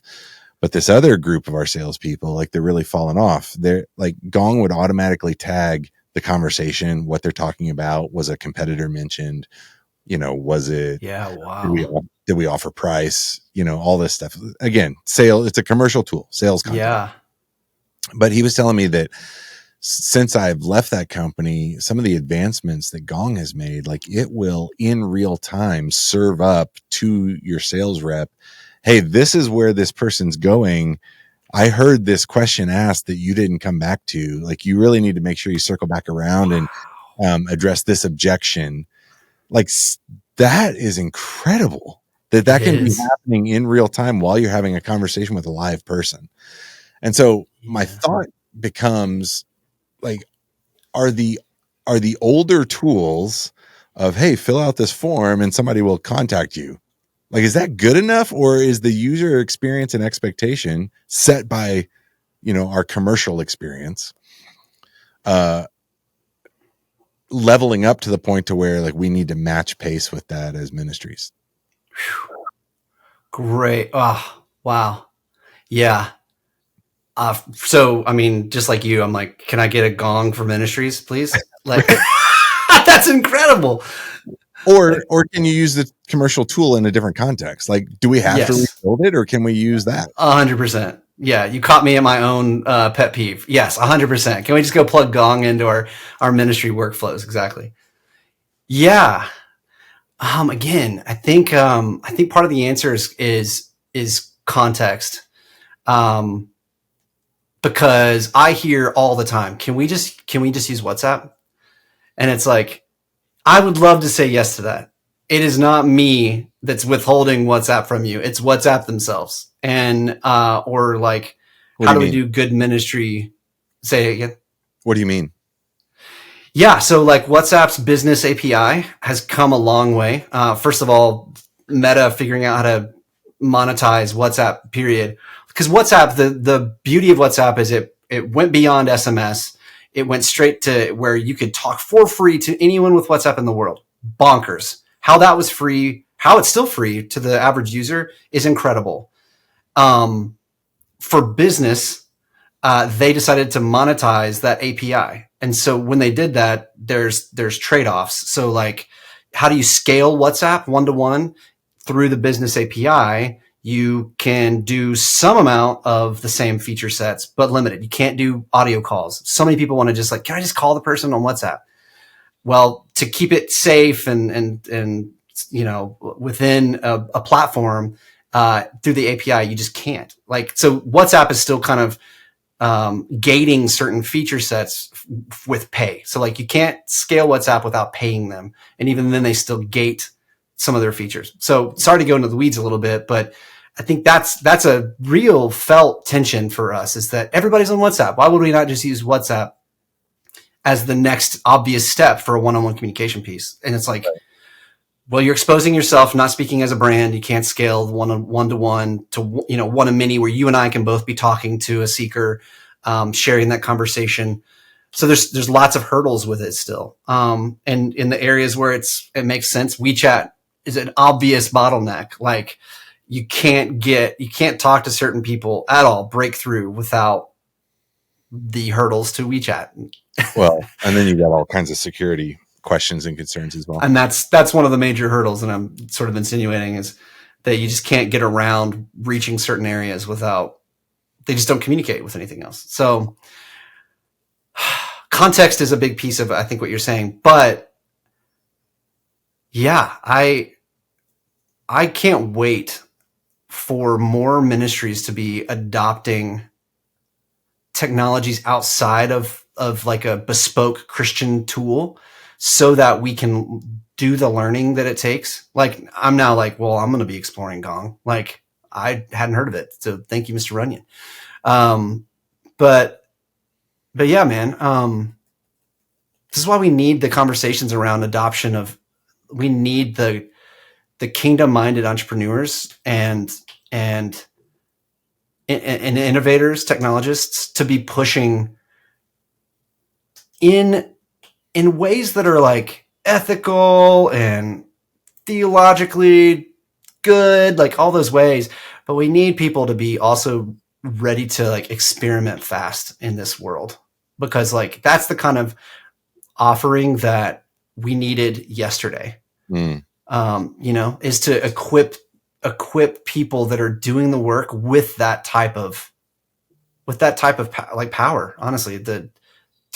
But this other group of our salespeople, like they're really falling off. They're like, Gong would automatically tag the conversation, what they're talking about. Was a competitor mentioned? Was it, yeah, wow. Did we offer price? All this stuff. Again, it's a commercial tool, sales content. Yeah. But he was telling me that since I've left that company, some of the advancements that Gong has made, like it will in real time serve up to your sales rep, hey, this is where this person's going. I heard this question asked that you didn't come back to. Like, you really need to make sure you circle back around and address this objection. Like, that is incredible that can be happening in real time while you're having a conversation with a live person. And so my thought becomes, like, are the older tools of, hey, fill out this form and somebody will contact you. Like, is that good enough, or is the user experience and expectation set by, our commercial experience, leveling up to the point to where, like, we need to match pace with that as ministries? Great. Oh, wow. Yeah. So, I mean, just like you, I'm like, can I get a Gong for ministries, please? Like, that's incredible. Or can you use the commercial tool in a different context? Like, do we have to rebuild it, or can we use that? 100%. Yeah, you caught me in my own pet peeve. Yes, 100%. Can we just go plug Gong into our ministry workflows? Exactly. Yeah. Again, I think part of the answer is context. Because I hear all the time, can we just use WhatsApp? And it's like, I would love to say yes to that. It is not me that's withholding WhatsApp from you. It's WhatsApp themselves. And, or like, how do we do good ministry? Say it again. What do you mean? Yeah. So like WhatsApp's business API has come a long way. First of all, Meta figuring out how to monetize WhatsApp, period. Because WhatsApp, the beauty of WhatsApp is it went beyond SMS. It went straight to where you could talk for free to anyone with WhatsApp in the world. Bonkers. How that was free, how it's still free to the average user is incredible. For business, they decided to monetize that API. And so when they did that, there's trade-offs. So like, how do you scale WhatsApp one-to-one through the business API? You can do some amount of the same feature sets, but limited. You can't do audio calls. So many people want to just like, can I just call the person on WhatsApp? Well, to keep it safe and within a platform through the API, you just can't. Like, so WhatsApp is still kind of gating certain feature sets with pay. So like, you can't scale WhatsApp without paying them, and even then, they still gate some of their features. So sorry to go into the weeds a little bit, but I think that's a real felt tension for us, is that everybody's on WhatsApp. Why would we not just use WhatsApp as the next obvious step for a one-on-one communication piece? And it's like, well, you're exposing yourself, not speaking as a brand. You can't scale one-to-one to, one to many, where you and I can both be talking to a seeker, sharing that conversation. So there's lots of hurdles with it still. And in the areas where it makes sense, WeChat is an obvious bottleneck. Like, you can't talk to certain people at all, breakthrough, without the hurdles to WeChat. Well, and then you got all kinds of security questions and concerns as well. And that's one of the major hurdles that I'm sort of insinuating, is that you just can't get around reaching certain areas without, they just don't communicate with anything else. So context is a big piece of, I think, what you're saying. But yeah, I can't wait for more ministries to be adopting technologies outside of like a bespoke Christian tool, so that we can do the learning that it takes. Like, I'm now like, well, I'm going to be exploring Gong. Like, I hadn't heard of it. So thank you, Mr. Runyon. But But yeah, man, this is why we need the conversations around adoption of, we need the kingdom minded entrepreneurs and innovators, technologists to be pushing in ways that are like ethical and theologically good, like all those ways. But we need people to be also ready to like experiment fast in this world, because like that's the kind of offering that we needed yesterday. Is to equip people that are doing the work with that type of like power, honestly, to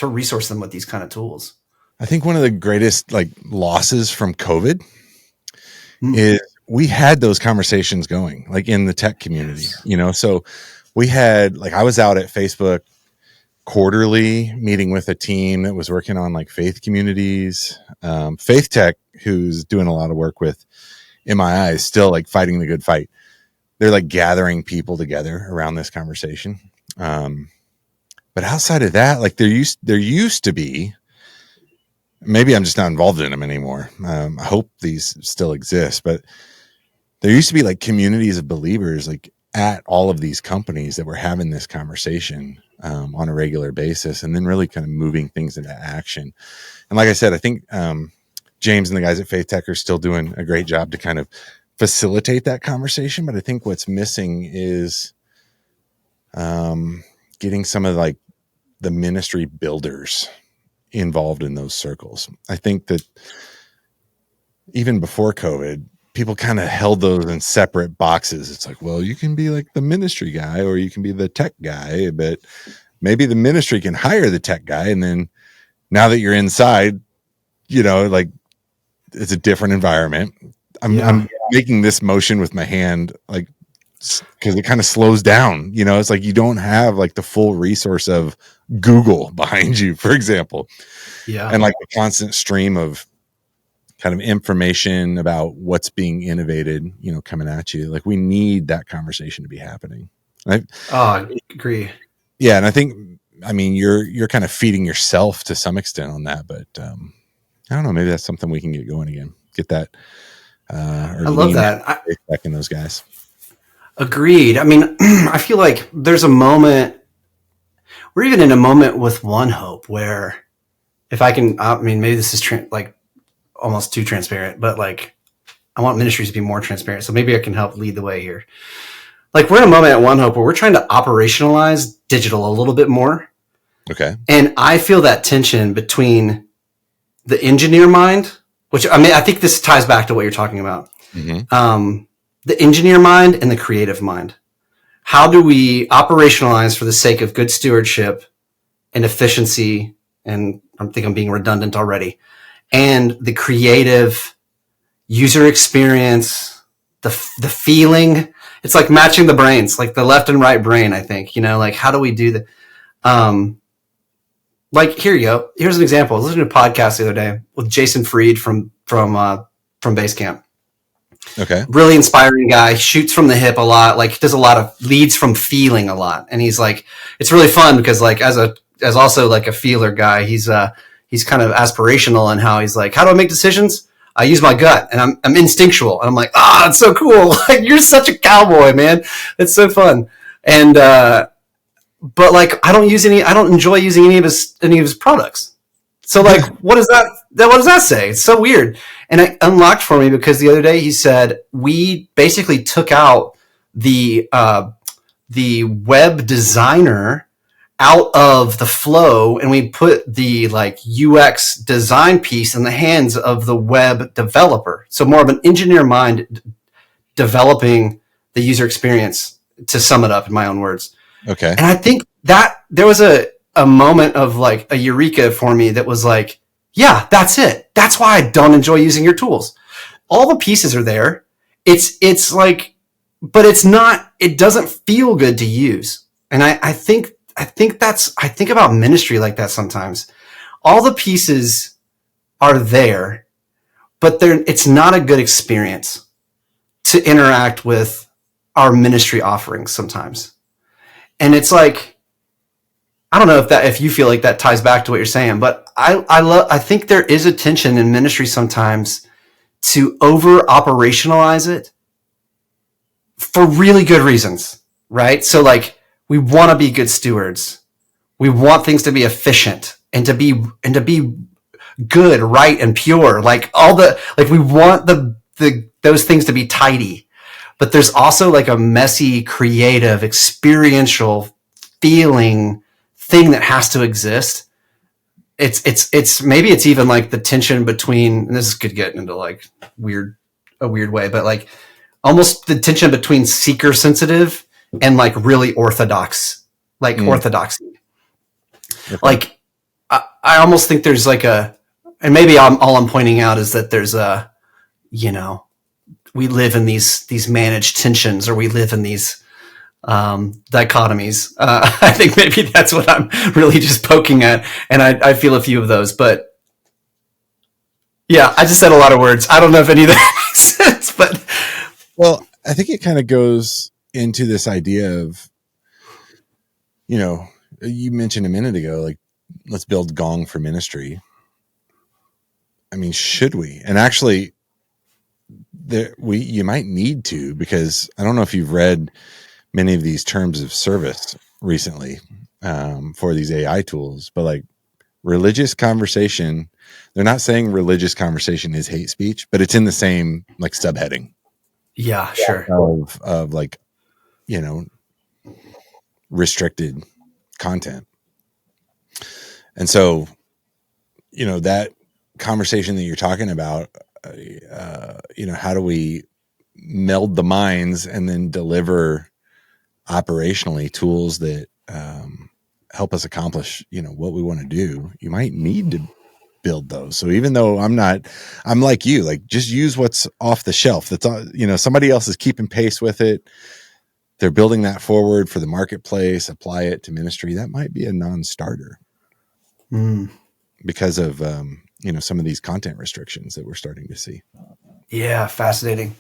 resource them with these kind of tools. I think one of the greatest like losses from COVID is we had those conversations going like in the tech community, so we had, like, I was out at Facebook quarterly meeting with a team that was working on like faith communities. Faith Tech, who's doing a lot of work with MII, is still like fighting the good fight. They're like gathering people together around this conversation. But outside of that, like there used to be, maybe I'm just not involved in them anymore. I hope these still exist, but there used to be like communities of believers like at all of these companies that were having this conversation on a regular basis, and then really kind of moving things into action. And like I said, I think James and the guys at Faith Tech are still doing a great job to kind of facilitate that conversation. But I think what's missing is getting some of like the ministry builders involved in those circles. I think that even before COVID, people kind of held those in separate boxes. It's like, well, you can be like the ministry guy or you can be the tech guy, but maybe the ministry can hire the tech guy. And then now that you're inside, like it's a different environment. I'm making this motion with my hand, like, because it kind of slows down, it's like you don't have like the full resource of Google behind you, for example. Yeah. And like the constant stream of kind of information about what's being innovated, coming at you. Like we need that conversation to be happening. I agree. Yeah. And I think, you're kind of feeding yourself to some extent on that, but I don't know, maybe that's something we can get going again. Get that. I love that. Back in those guys. Agreed. I feel like there's a moment, we're even in a moment with One Hope where, if I can, maybe this is like almost too transparent, but like I want ministries to be more transparent. So maybe I can help lead the way here. Like we're in a moment at One Hope where we're trying to operationalize digital a little bit more. Okay. And I feel that tension between the engineer mind, which I think this ties back to what you're talking about. Mm-hmm. The engineer mind and the creative mind. How do we operationalize for the sake of good stewardship and efficiency? And I think I'm being redundant already. And the creative user experience, the feeling. It's like matching the brains, like the left and right brain, I think, like how do we do that? Like here you go. Here's an example. I was listening to a podcast the other day with Jason Fried from Basecamp. Okay. Really inspiring guy, shoots from the hip a lot, like does a lot of leads from feeling a lot. And he's like, it's really fun because like as also like a feeler guy, he's kind of aspirational in how he's like, how do I make decisions? I use my gut and I'm instinctual. And I'm like, it's so cool. Like you're such a cowboy, man. It's so fun. And, but like, I don't enjoy using any of his products. So like, what does that say? It's so weird. And it unlocked for me because the other day he said, we basically took out the web designer out of the flow and we put the like UX design piece in the hands of the web developer. So more of an engineer mind developing the user experience, to sum it up in my own words. Okay. And I think that there was a moment of like a eureka for me that was like, yeah, that's it. That's why I don't enjoy using your tools. All the pieces are there. It's like, but it doesn't feel good to use. And I think about ministry like that sometimes. All the pieces are there, but it's not a good experience to interact with our ministry offerings sometimes. And it's like, I don't know if you feel like that ties back to what you're saying, but I think there is a tension in ministry sometimes to over operationalize it for really good reasons, right? So like we want to be good stewards. We want things to be efficient and to be good, right, and pure. Like we want those things to be tidy. But there's also like a messy, creative, experiential feeling thing that has to exist. It's maybe it's even like the tension between, and this could get into like a weird way, but like almost the tension between seeker sensitive and like really orthodox, like orthodoxy. Okay. Like I almost think there's like and maybe all I'm pointing out is that there's we live in these managed tensions, or we live in these dichotomies. I think maybe that's what I'm really just poking at, and I feel a few of those. But yeah, I just said a lot of words. I don't know if any of that makes sense, but well, I think it kind of goes into this idea of, you mentioned a minute ago, like, let's build Gong for ministry. I mean, should we? And actually, you might need to, because I don't know if you've read many of these terms of service recently for these AI tools, but like religious conversation, they're not saying religious conversation is hate speech, but it's in the same like subheading. Yeah, sure. Of like, restricted content. And so, that conversation that you're talking about, how do we meld the minds and then deliver operationally tools that help us accomplish, what we want to do? You might need to build those. So even though I'm like you, like, just use what's off the shelf. That's somebody else is keeping pace with it. They're building that forward for the marketplace, apply it to ministry. That might be a non-starter because of, some of these content restrictions that we're starting to see. Yeah. Fascinating.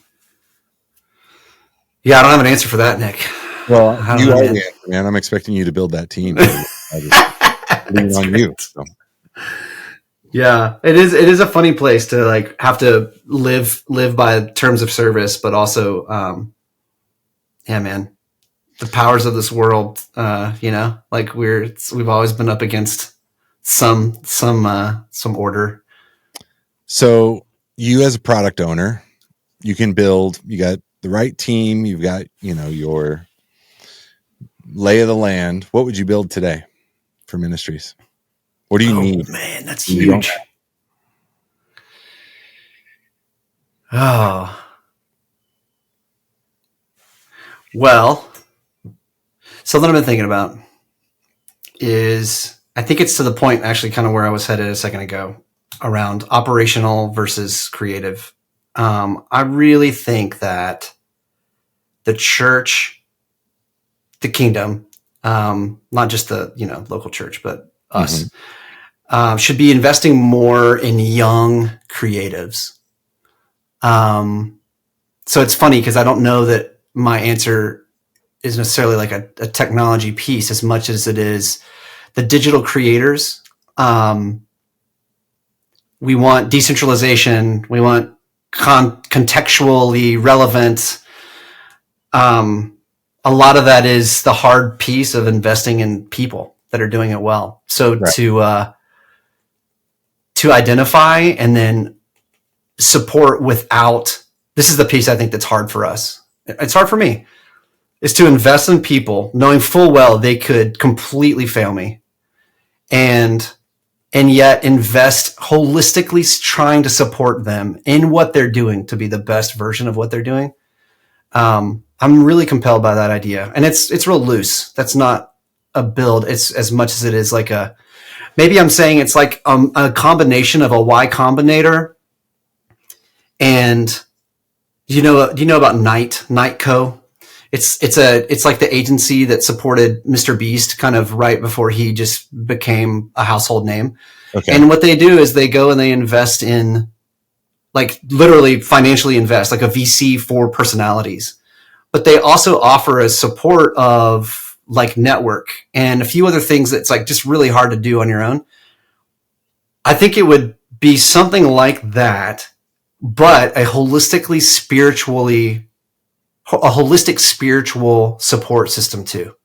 Yeah. I don't have an answer for that, Nick. Well, you are the answer, man. I'm expecting you to build that team. I just lean on you. So. Yeah, it is a funny place to like have to live by terms of service, but also, yeah, man, the powers of this world, like we've always been up against some order. So you as a product owner, you can build, you got the right team, you've got, your lay of the land. What would you build today for ministries? What do you need? Man, that's huge. Oh, well, something I've been thinking about is, I think it's to the point actually kind of where I was headed a second ago around operational versus creative. I really think that the church, the kingdom, not just the, local church, but us, should be investing more in young creatives. So it's funny because I don't know that my answer is necessarily like a technology piece as much as it is the digital creators. We want decentralization. We want contextually relevant. A lot of that is the hard piece of investing in people that are doing it well. So right. To identify and then support without, this is the piece I think that's hard for us. It's hard for me, is to invest in people knowing full well they could completely fail me, and yet invest holistically trying to support them in what they're doing to be the best version of what they're doing. I'm really compelled by that idea, and it's real loose. That's not a build. It's as much as it is like maybe I'm saying it's like a combination of a Y Combinator. And do you know about Nightco? It's like the agency that supported Mr. Beast kind of right before he just became a household name. Okay. And what they do is they go and they invest in, like, literally financially invest, like a VC for personalities. But they also offer a support of like network and a few other things that's like just really hard to do on your own. I think it would be something like that, but a holistic spiritual support system too.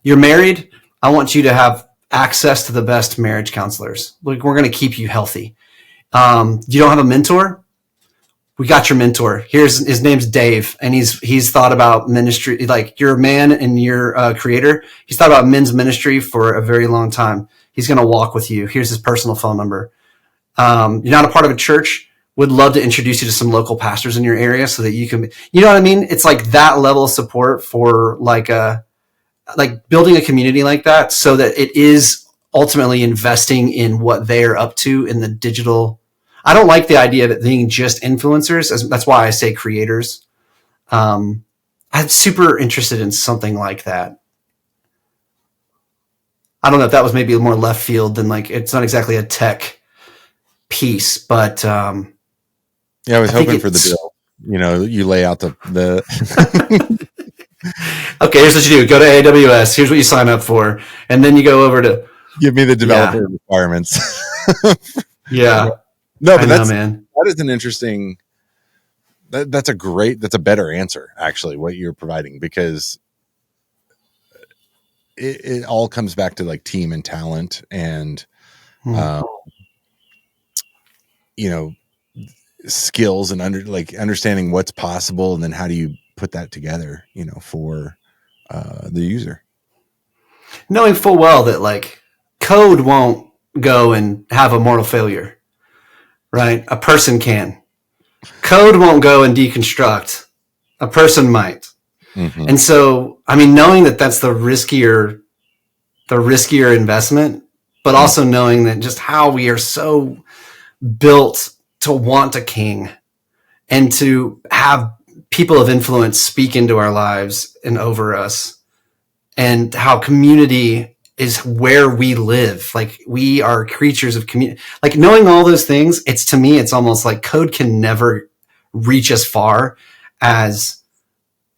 You're married. I want you to have access to the best marriage counselors. Like, we're going to keep you healthy. You don't have a mentor? We got your mentor. His name's Dave, and he's thought about ministry. Like, you're a man and you're a creator. He's thought about men's ministry for a very long time. He's going to walk with you. Here's his personal phone number. You're not a part of a church. Would love to introduce you to some local pastors in your area so that you can, you know what I mean? It's like that level of support for like building a community like that, so that it is ultimately investing in what they're up to in the digital. I don't like the idea of it being just influencers. That's why I say creators. I'm super interested in something like that. I don't know if that was maybe more left field than, like, it's not exactly a tech piece, but yeah, I was hoping for the bill. You know, you lay out the okay, here's what you do. Go to AWS. Here's what you sign up for. And then you go over to give me the developer requirements. Yeah. No, but that is an interesting, that's a better answer, actually, what you're providing, because it all comes back to like team and talent and, you know, skills and understanding what's possible. And then how do you put that together, you know, for the user? Knowing full well that like code won't go and have a mortal failure. Right? A person can. Code won't go and deconstruct. A person might. Mm-hmm. And so, I mean, knowing that that's the riskier investment, but also knowing that just how we are so built to want a king and to have people of influence speak into our lives and over us, and how community is where we live. Like, we are creatures of community. Like, knowing all those things, to me, it's almost like code can never reach as far as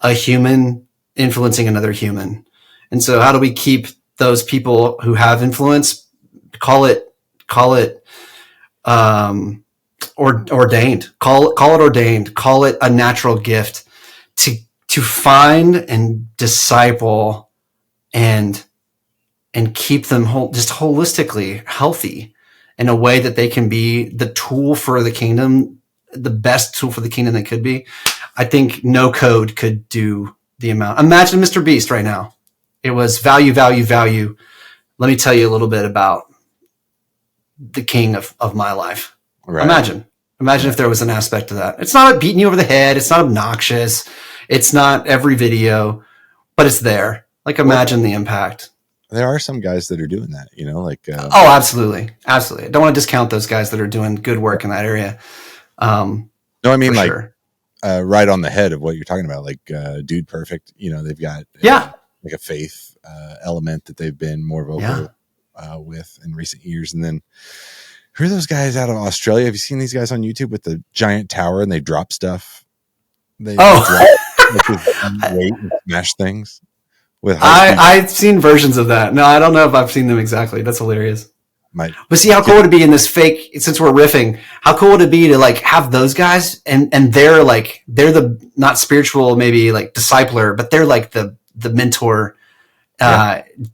a human influencing another human. And so how do we keep those people who have influence, call it ordained, call it ordained, call it a natural gift, to find and disciple and keep them just holistically healthy in a way that they can be the tool for the kingdom, the best tool for the kingdom they could be. I think no code could do the amount. Imagine Mr. Beast right now. It was value, value, value. Let me tell you a little bit about the king of my life. Right. Imagine if there was an aspect to that. It's not beating you over the head. It's not obnoxious. It's not every video, but it's there. Like, imagine the impact. There are some guys that are doing that, you know, like. Oh, absolutely. Absolutely. I don't want to discount those guys that are doing good work in that area. No, I mean, like, sure. Right on the head of what you're talking about, like Dude Perfect, you know, they've got like a faith element that they've been more vocal with in recent years. And then who are those guys out of Australia? Have you seen these guys on YouTube with the giant tower and they drop stuff? They drop weight and smash things. I've seen versions of that. No, I don't know if I've seen them exactly. That's hilarious. But see, how cool would it be in this fake, since we're riffing, how cool would it be to like have those guys and they're the not spiritual, maybe like discipler, but they're like the mentor,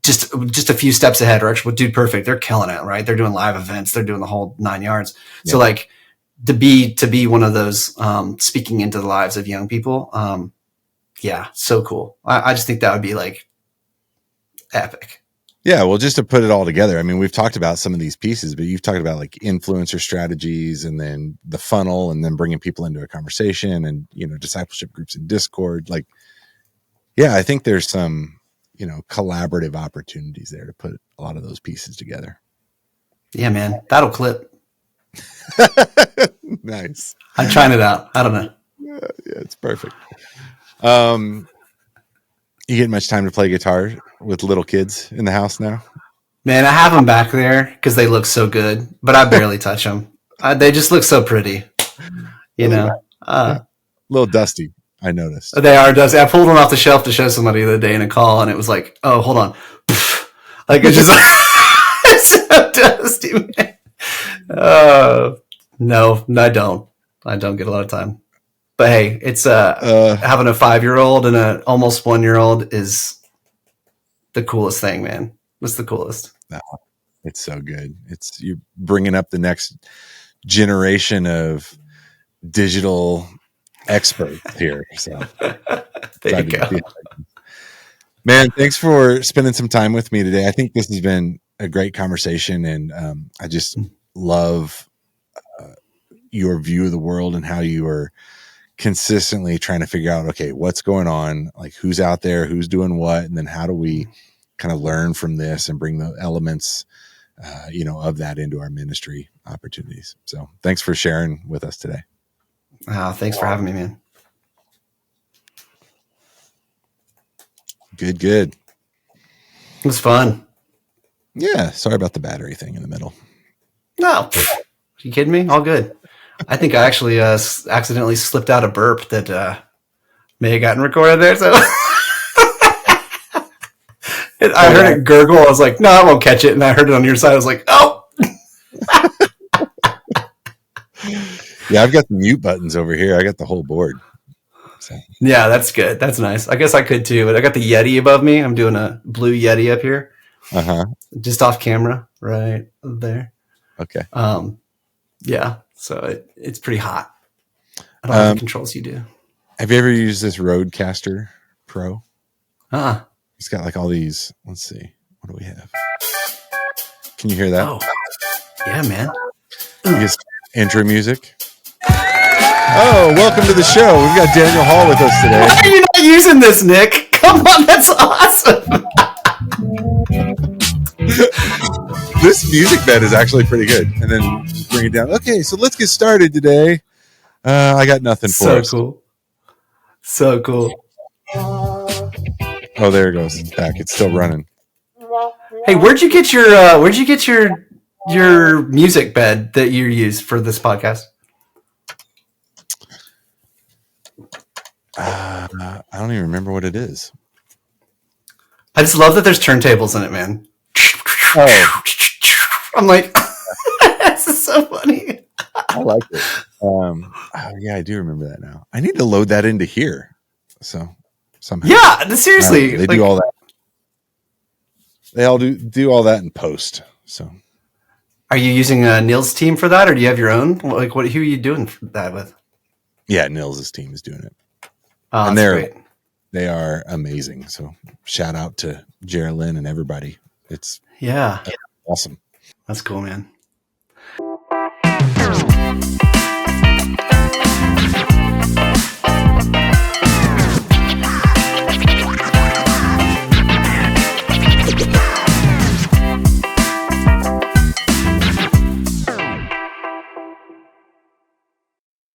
just a few steps ahead. Or actually with Dude Perfect, they're killing it, right? They're doing live events, they're doing the whole 9 yards. Yeah. So like to be one of those speaking into the lives of young people, so cool. I just think that would be like epic. Yeah, well, just to put it all together, I mean, we've talked about some of these pieces, but you've talked about like influencer strategies and then the funnel and then bringing people into a conversation and, you know, discipleship groups in Discord. Like, yeah, I think there's some, you know, collaborative opportunities there to put a lot of those pieces together. Yeah, man, that'll clip. Nice. I'm trying it out. I don't know. Yeah, it's perfect. You get much time to play guitar with little kids in the house now? Man, I have them back there because they look so good, but I barely touch them. They just look so pretty, you know. A little dusty. I noticed. They are dusty. I pulled one off the shelf to show somebody the other day in a call, and it was like, oh, hold on. Like, it's just it's so dusty, man. No, I don't. I don't get a lot of time. But hey, it's having a 5-year-old and an almost 1-year-old is the coolest thing, man. It's the coolest. No, it's so good. It's you're bringing up the next generation of digital experts here. So there you go. Man, thanks for spending some time with me today. I think this has been a great conversation, and I just love your view of the world and how you are consistently trying to figure out, okay, what's going on, like who's out there, who's doing what, and then how do we kind of learn from this and bring the elements, of that into our ministry opportunities. So thanks for sharing with us today. Thanks for having me, man. Good. It was fun. Yeah. Sorry about the battery thing in the middle. No, are you kidding me? All good. I think I actually accidentally slipped out a burp that may have gotten recorded there. So I heard it gurgle. I was like, no, I won't catch it. And I heard it on your side. I was like, oh. Yeah, I've got the mute buttons over here. I got the whole board. So. Yeah, that's good. That's nice. I guess I could too, but I got the Yeti above me. I'm doing a blue Yeti up here. Just off camera right there. Okay. Yeah, so it's pretty hot. I don't have the controls you do. Have you ever used this Rodecaster Pro? It's got like all these. Let's see. What do we have? Can you hear that? Oh, yeah, man. Just intro music. Oh, welcome to the show. We've got Daniel Hall with us today. Why are you not using this, Nick? Come on, that's awesome. This music bed is actually pretty good. And then bring it down. Okay, so let's get started today. I got nothing for us. So cool. Oh, there it goes. It's back. It's still running. Hey, where'd you get your music bed that you use for this podcast? I don't even remember what it is. I just love that there's turntables in it, man. Oh. I'm like, this is so funny. I like it. Yeah, I do remember that now. I need to load that into here. So somehow. Yeah, seriously. They do all that. They all do all that in post. So, are you using Neil's team for that, or do you have your own? Like, who are you doing that with? Yeah, Nils' team is doing it. And they are amazing. So shout out to Geraldine and everybody. It's awesome. That's cool, man.